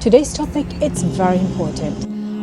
Today's topic, it's very important.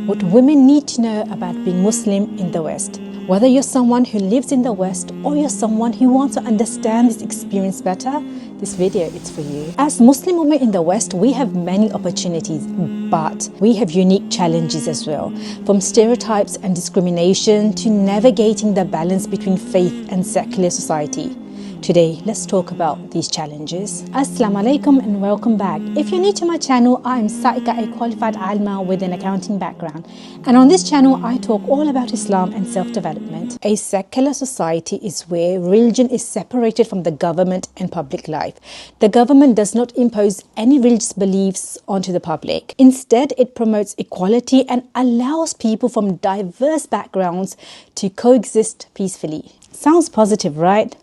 What women need to know about being Muslim in the West. Whether you're someone who lives in the West or you're someone who wants to understand this experience better, this video is for you. As Muslim women in the West, we have many opportunities, but we have unique challenges as well. From stereotypes and discrimination to navigating the balance between faith and secular society. Today, let's talk about these challenges. Assalamu alaikum and welcome back. If you're new to my channel, I am Saika, a qualified alma with an accounting background. And on this channel, I talk all about Islam and self-development. A secular society is where religion is separated from the government and public life. The government does not impose any religious beliefs onto the public. Instead, it promotes equality and allows people from diverse backgrounds to coexist peacefully. Sounds positive, right?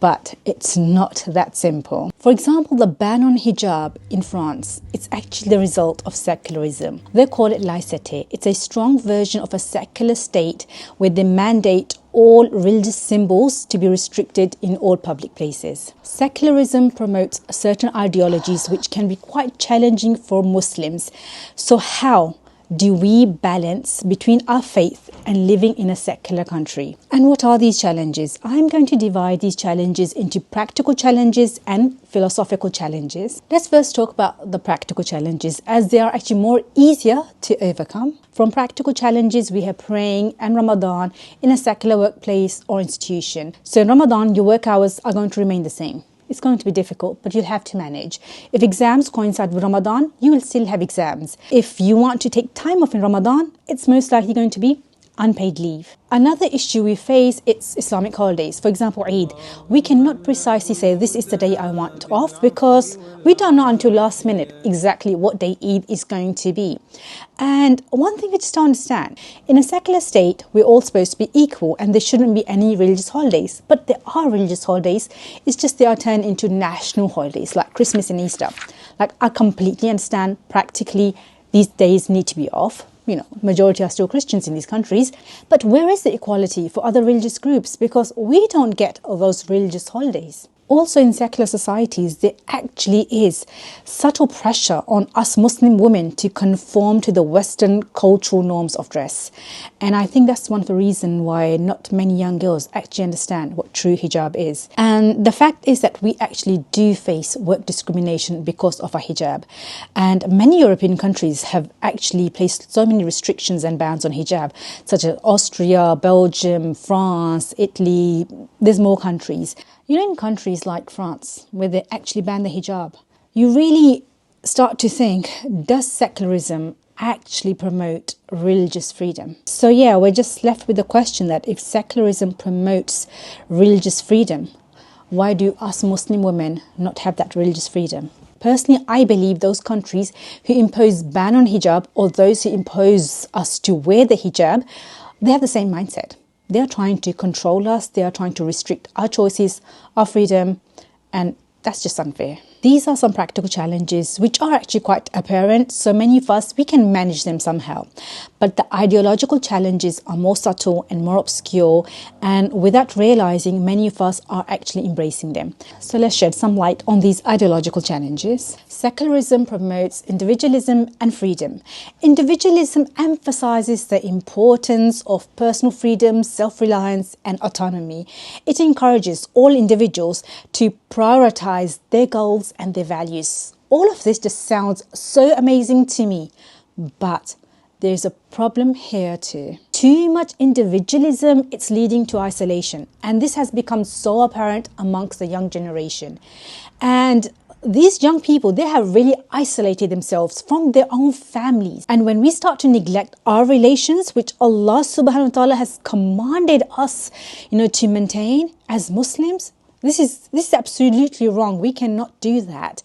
But it's not that simple. For example, the ban on hijab in France, it's actually the result of secularism. They call it laïcité. It's a strong version of a secular state where they mandate all religious symbols to be restricted in all public places. Secularism promotes certain ideologies which can be quite challenging for Muslims. So how do we balance between our faith and living in a secular country? And what are these challenges? I'm going to divide these challenges into practical challenges and philosophical challenges. Let's first talk about the practical challenges, as they are actually more easier to overcome. From practical challenges, we have praying and Ramadan in a secular workplace or institution. So in Ramadan, your work hours are going to remain the same. It's going to be difficult, but you'll have to manage. If exams coincide with Ramadan, you will still have exams. If you want to take time off in Ramadan, it's most likely going to be unpaid leave. Another issue we face is Islamic holidays. For example, Eid. We cannot precisely say this is the day I want off because we don't know until last minute exactly what day Eid is going to be. And one thing we just don't understand, in a secular state, we're all supposed to be equal and there shouldn't be any religious holidays. But there are religious holidays, it's just they are turned into national holidays like Christmas and Easter. Like, I completely understand practically these days need to be off. You know, majority are still Christians in these countries. But where is the equality for other religious groups? Because we don't get those religious holidays. Also in secular societies, there actually is subtle pressure on us Muslim women to conform to the Western cultural norms of dress. And I think that's one of the reasons why not many young girls actually understand what true hijab is. And the fact is that we actually do face work discrimination because of our hijab. And many European countries have actually placed so many restrictions and bans on hijab, such as Austria, Belgium, France, Italy. There's more countries. You know, in countries like France, where they actually ban the hijab, you really start to think, does secularism actually promote religious freedom? So yeah, we're just left with the question that if secularism promotes religious freedom, why do us Muslim women not have that religious freedom? Personally, I believe those countries who impose ban on hijab or those who impose us to wear the hijab, they have the same mindset. They are trying to control us, they are trying to restrict our choices, our freedom, and that's just unfair. These are some practical challenges which are actually quite apparent, so many of us, we can manage them somehow. But the ideological challenges are more subtle and more obscure, and without realizing, many of us are actually embracing them. So let's shed some light on these ideological challenges. Secularism promotes individualism and freedom. Individualism emphasizes the importance of personal freedom, self-reliance, and autonomy. It encourages all individuals to prioritize their goals and their values. All of this just sounds so amazing to me, but there's a problem here too. Too much individualism, it's leading to isolation, and this has become so apparent amongst the young generation. And these young people, they have really isolated themselves from their own families. And when we start to neglect our relations, which Allah subhanahu wa ta'ala has commanded us, to maintain as Muslims, this is absolutely wrong. We cannot do that.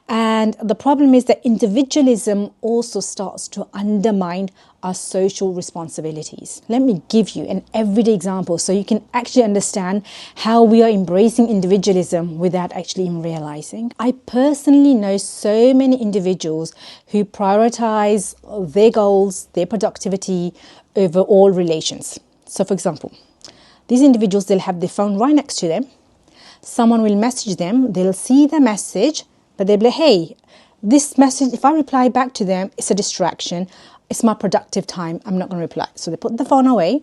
And the problem is that individualism also starts to undermine our social responsibilities. Let me give you an everyday example so you can actually understand how we are embracing individualism without actually even realizing. I personally know so many individuals who prioritize their goals, their productivity over all relations. So for example, these individuals, they'll have their phone right next to them. Someone will message them, they'll see the message, but they'll be like, hey, this message, if I reply back to them, it's a distraction. It's my productive time. I'm not going to reply. So they put the phone away.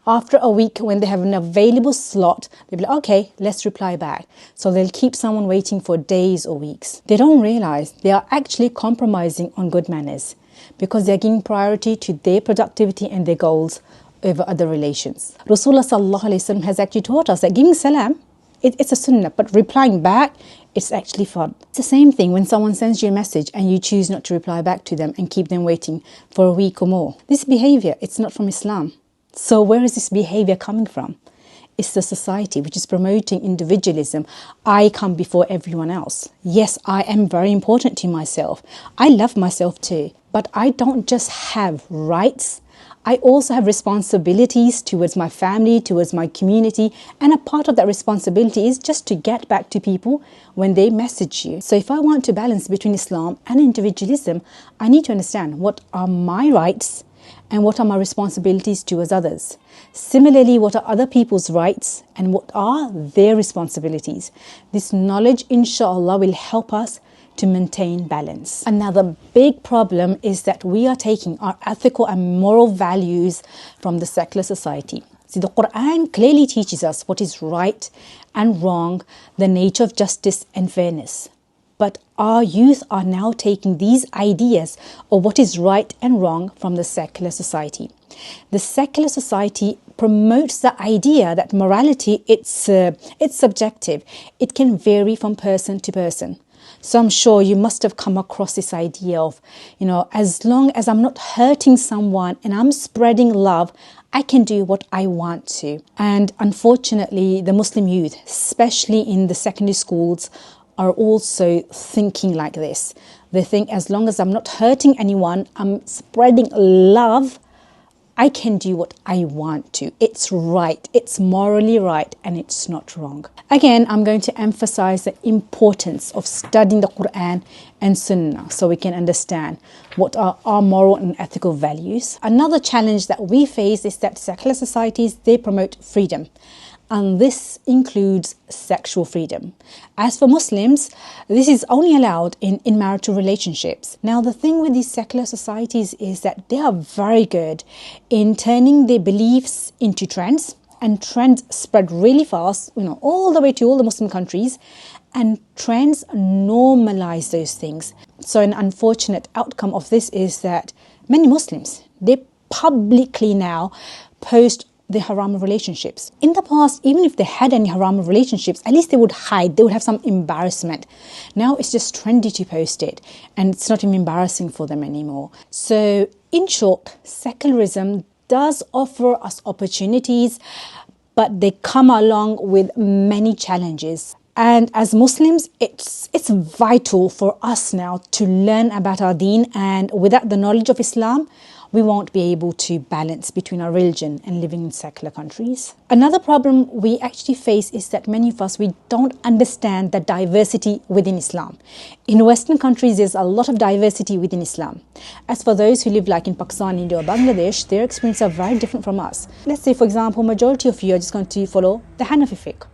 After a week, when they have an available slot, they'll be like, okay, let's reply back. So they'll keep someone waiting for days or weeks. They don't realize they are actually compromising on good manners because they're giving priority to their productivity and their goals over other relations. Rasulullah sallallahu alaihi wasallam has actually taught us that giving salam, it's a sunnah, but replying back, it's actually fard. It's the same thing when someone sends you a message and you choose not to reply back to them and keep them waiting for a week or more. This behavior, it's not from Islam. So where is this behavior coming from? It's the society which is promoting individualism. I come before everyone else. Yes, I am very important to myself. I love myself too. But I don't just have rights. I also have responsibilities towards my family, towards my community, and a part of that responsibility is just to get back to people when they message you. So if I want to balance between Islam and individualism, I need to understand what are my rights and what are my responsibilities towards others. Similarly, what are other people's rights and what are their responsibilities? This knowledge, inshallah, will help us to maintain balance. Another big problem is that we are taking our ethical and moral values from the secular society. See, the Quran clearly teaches us what is right and wrong, the nature of justice and fairness. But our youth are now taking these ideas of what is right and wrong from the secular society. The secular society promotes the idea that morality, it's subjective. It can vary from person to person. So I'm sure you must have come across this idea of, as long as I'm not hurting someone and I'm spreading love, I can do what I want to. And unfortunately, the Muslim youth, especially in the secondary schools, are also thinking like this. They think as long as I'm not hurting anyone, I'm spreading love, I can do what I want to. It's right, it's morally right, and it's not wrong. Again, I'm going to emphasize the importance of studying the Quran and Sunnah so we can understand what are our moral and ethical values. Another challenge that we face is that secular societies, they promote freedom. And this includes sexual freedom. As for Muslims, this is only allowed in marital relationships. Now, the thing with these secular societies is that they are very good in turning their beliefs into trends, and trends spread really fast, all the way to all the Muslim countries, and trends normalize those things. So an unfortunate outcome of this is that many Muslims, they publicly now post the haram relationships. In the past, even if they had any haram relationships, at least they would hide, they would have some embarrassment. Now it's just trendy to post it, and it's not even embarrassing for them anymore. So in short, secularism does offer us opportunities, but they come along with many challenges. And as Muslims, it's vital for us now to learn about our deen, and without the knowledge of Islam, we won't be able to balance between our religion and living in secular countries. Another problem we actually face is that many of us, we don't understand the diversity within Islam. In Western countries, there's a lot of diversity within Islam. As for those who live like in Pakistan, India or Bangladesh, their experiences are very different from us. Let's say, for example, majority of you are just going to follow the Hanafi fiqh.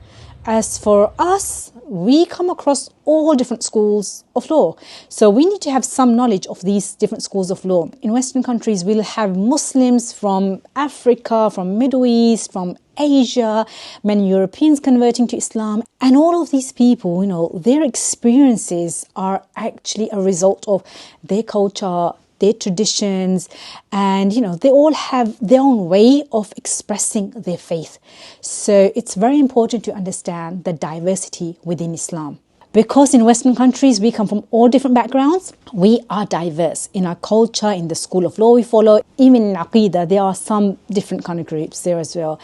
As for us, we come across all different schools of law. So we need to have some knowledge of these different schools of law. In Western countries, we'll have Muslims from Africa, from Middle East, from Asia, many Europeans converting to Islam. And all of these people, their experiences are actually a result of their culture, their traditions, and they all have their own way of expressing their faith. So it's very important to understand the diversity within Islam. Because in Western countries, we come from all different backgrounds, we are diverse in our culture, in the school of law we follow. Even in Aqidah, there are some different kind of groups there as well.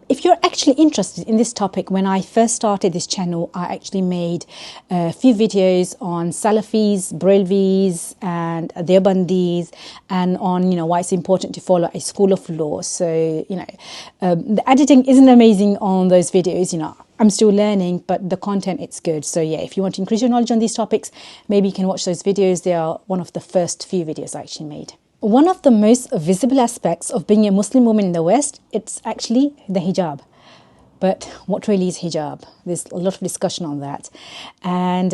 If you're actually interested in this topic, when I first started this channel, I actually made a few videos on Salafis, Brelvis, and Deobandis, and on why it's important to follow a school of law. So the editing isn't amazing on those videos. I'm still learning, but the content, it's good. So yeah, if you want to increase your knowledge on these topics, maybe you can watch those videos. They are one of the first few videos I actually made. One of the most visible aspects of being a Muslim woman in the West, it's actually the hijab. But what really is hijab? There's a lot of discussion on that. And,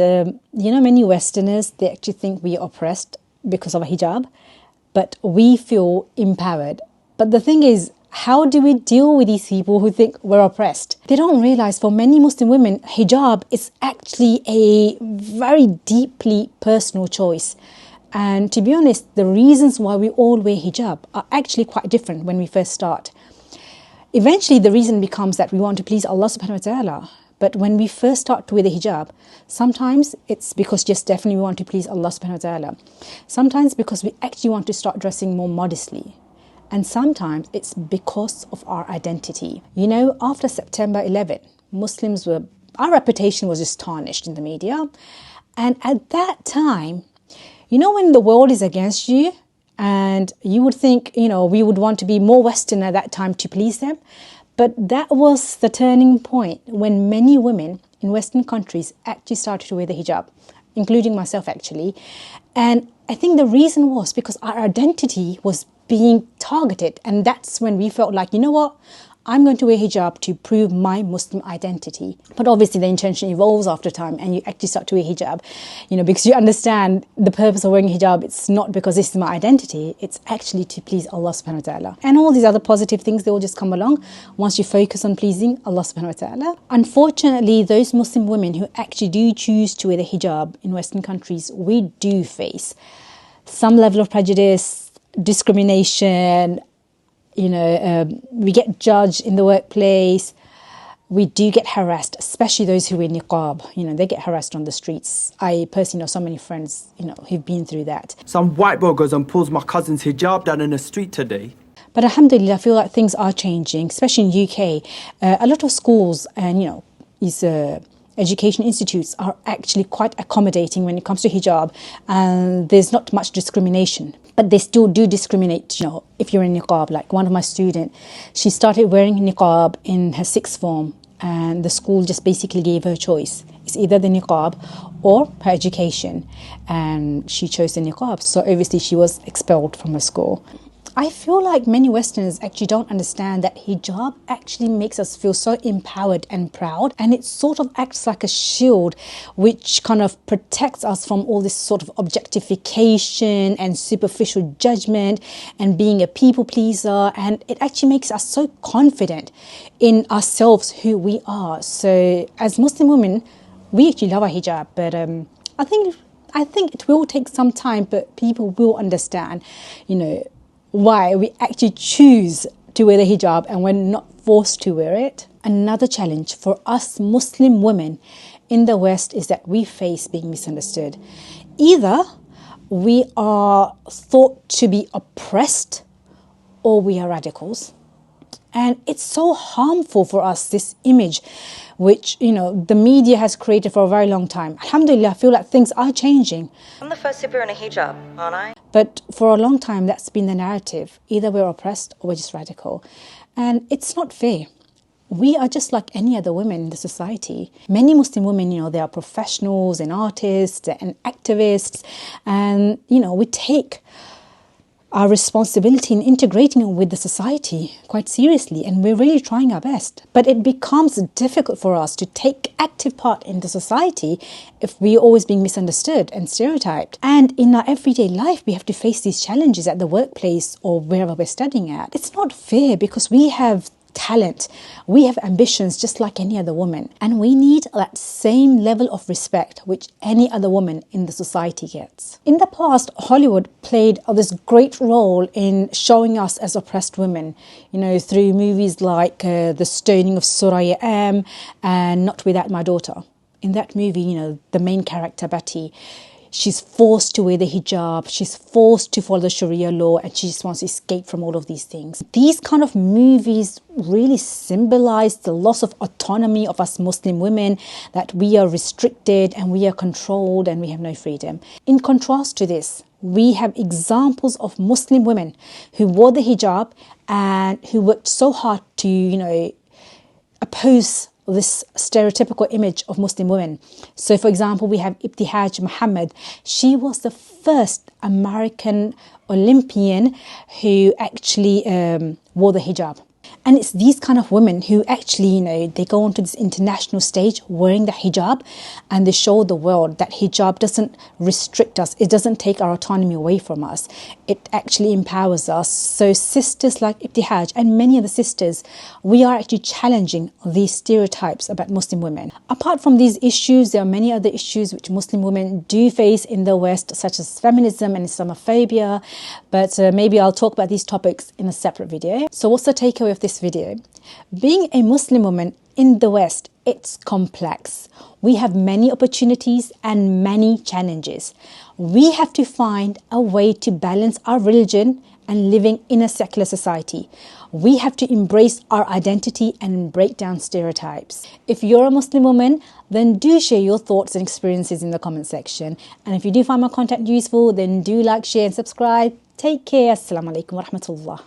many Westerners, they actually think we are oppressed because of a hijab, but we feel empowered. But the thing is, how do we deal with these people who think we're oppressed? They don't realize for many Muslim women, hijab is actually a very deeply personal choice. And to be honest, the reasons why we all wear hijab are actually quite different when we first start. Eventually, the reason becomes that we want to please Allah subhanahu wa ta'ala. But when we first start to wear the hijab, sometimes it's because just definitely we want to please Allah subhanahu wa ta'ala. Sometimes because we actually want to start dressing more modestly. And sometimes it's because of our identity. After September 11, our reputation was just tarnished in the media. And at that time, when the world is against you, and you would think, we would want to be more Western at that time to please them. But that was the turning point when many women in Western countries actually started to wear the hijab, including myself actually. And I think the reason was because our identity was being targeted. And that's when we felt like, I'm going to wear hijab to prove my Muslim identity. But obviously the intention evolves after time and you actually start to wear hijab, because you understand the purpose of wearing hijab. It's not because this is my identity. It's actually to please Allah subhanahu wa ta'ala. And all these other positive things, they all just come along once you focus on pleasing Allah subhanahu wa ta'ala. Unfortunately, those Muslim women who actually do choose to wear the hijab in Western countries, we do face some level of prejudice, discrimination. We get judged in the workplace. We do get harassed, especially those who wear niqab. They get harassed on the streets. I personally know so many friends, who've been through that. Some white boy goes and pulls my cousin's hijab down in the street today. But alhamdulillah, I feel like things are changing, especially in UK. A lot of schools and, these education institutes are actually quite accommodating when it comes to hijab. And there's not much discrimination. But they still do discriminate, if you're in niqab. Like one of my students, she started wearing niqab in her sixth form and the school just basically gave her a choice. It's either the niqab or her education. And she chose the niqab. So obviously she was expelled from her school. I feel like many Westerners actually don't understand that hijab actually makes us feel so empowered and proud, and it sort of acts like a shield which kind of protects us from all this sort of objectification and superficial judgment and being a people pleaser, and it actually makes us so confident in ourselves, who we are. So as Muslim women, we actually love our hijab, but I think it will take some time, but people will understand, why we actually choose to wear the hijab and we're not forced to wear it. Another challenge for us Muslim women in the West is that we face being misunderstood. Either we are thought to be oppressed or we are radicals. And it's so harmful for us, this image which, the media has created for a very long time. Alhamdulillah, I feel like things are changing. I'm the first to wear in a hijab, aren't I? But for a long time, that's been the narrative. Either we're oppressed or we're just radical. And it's not fair. We are just like any other women in the society. Many Muslim women, they are professionals and artists and activists. And, we take our responsibility in integrating with the society quite seriously, and we're really trying our best. But it becomes difficult for us to take active part in the society if we're always being misunderstood and stereotyped. And in our everyday life, we have to face these challenges at the workplace or wherever we're studying at. It's not fair because we have talent, we have ambitions just like any other woman, and we need that same level of respect which any other woman in the society gets. In the past, Hollywood played this great role in showing us as oppressed women, through movies like The Stoning of Suraya M and Not Without My Daughter. In that movie, the main character, Betty, she's forced to wear the hijab, she's forced to follow the Sharia law, and she just wants to escape from all of these things. These kind of movies really symbolize the loss of autonomy of us Muslim women, that we are restricted and we are controlled and we have no freedom. In contrast to this, we have examples of Muslim women who wore the hijab and who worked so hard to, oppose this stereotypical image of Muslim women. So, for example, we have Ibtihaj Muhammad. She was the first American Olympian who actually wore the hijab. And it's these kind of women who actually, they go onto this international stage wearing the hijab, and they show the world that hijab doesn't restrict us. It doesn't take our autonomy away from us. It actually empowers us. So sisters like Ibtihaj and many other sisters, we are actually challenging these stereotypes about Muslim women. Apart from these issues, there are many other issues which Muslim women do face in the West, such as feminism and Islamophobia. But maybe I'll talk about these topics in a separate video. So what's the takeaway of this video? Being a Muslim woman in the West, it's complex. We have many opportunities and many challenges. We have to find a way to balance our religion and living in a secular society. We have to embrace our identity and break down stereotypes. If you're a Muslim woman, then do share your thoughts and experiences in the comment section. And if you do find my content useful, then do like, share and subscribe. Take care. Assalamu alaikum wa rahmatullah.